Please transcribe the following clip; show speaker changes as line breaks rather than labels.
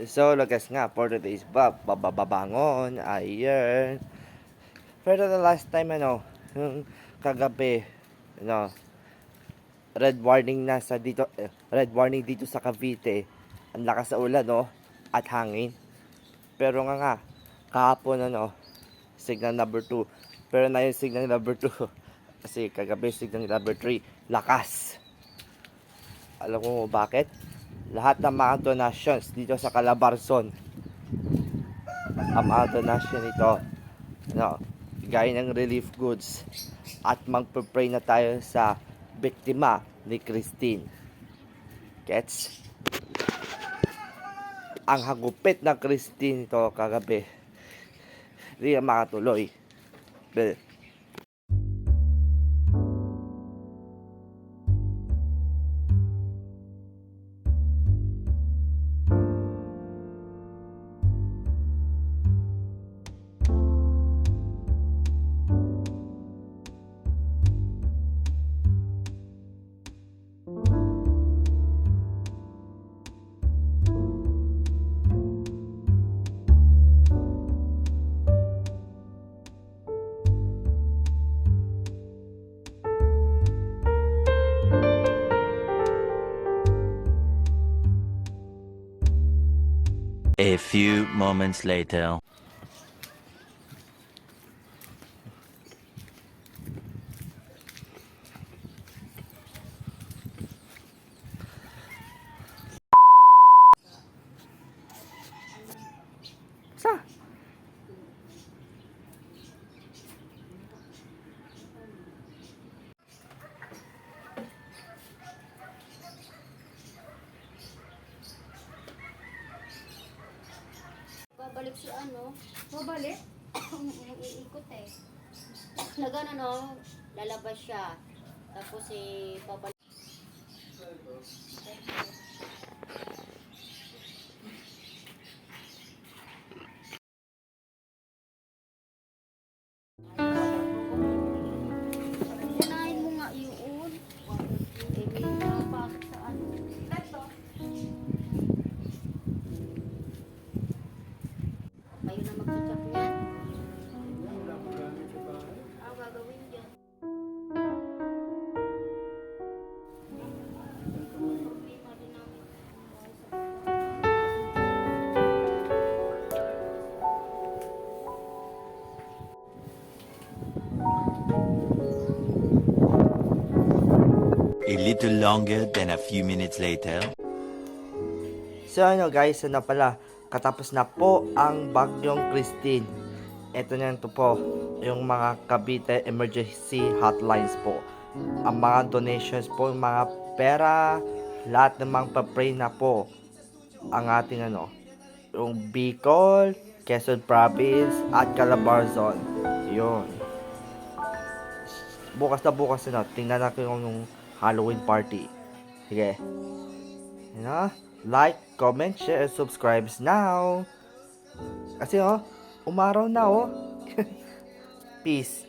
So, lagas nga for today's babangon, ayun. Pero the last time, yung kagabi, red warning na sa dito, red warning dito sa Cavite. Ang lakas sa ulan, at hangin. Pero nga, kahapon, signal number 2. Pero na yung signal number 2. Kasi kagabi, signal number 3. Lakas. Alam mo bakit? Lahat ng mga donations dito sa Calabarzon, ang mga donation ito, gaya ng relief goods, at magpe-pray na tayo sa biktima ni Christine. Gets? Ang hagupit ng Christine ito kagabi, hindi na makatuloy. But,
A few moments later.
sa?
Babalik si ano? Babalik? Iikot eh. Na gano'n lalabas siya. Tapos babalik. Sanayin mo nga yun. May napasok sa ano. Kayo na mag-check niyan. Ang gagawin dyan. Problema din namin.
A little longer than a few minutes later.
So guys, pala, katapos na po ang bagyong Christine. Ito na ito po, yung mga Cavite emergency hotlines po. Ang mga donations po, yung mga pera, lahat ng mga pa-pray na po ang ating yung Bicol, Quezon Province, at Calabarzon. Yun. Bukas tingnan natin yung Halloween party. Sige. Like, comment, share, and subscribe now. Kasi umaraw na Peace.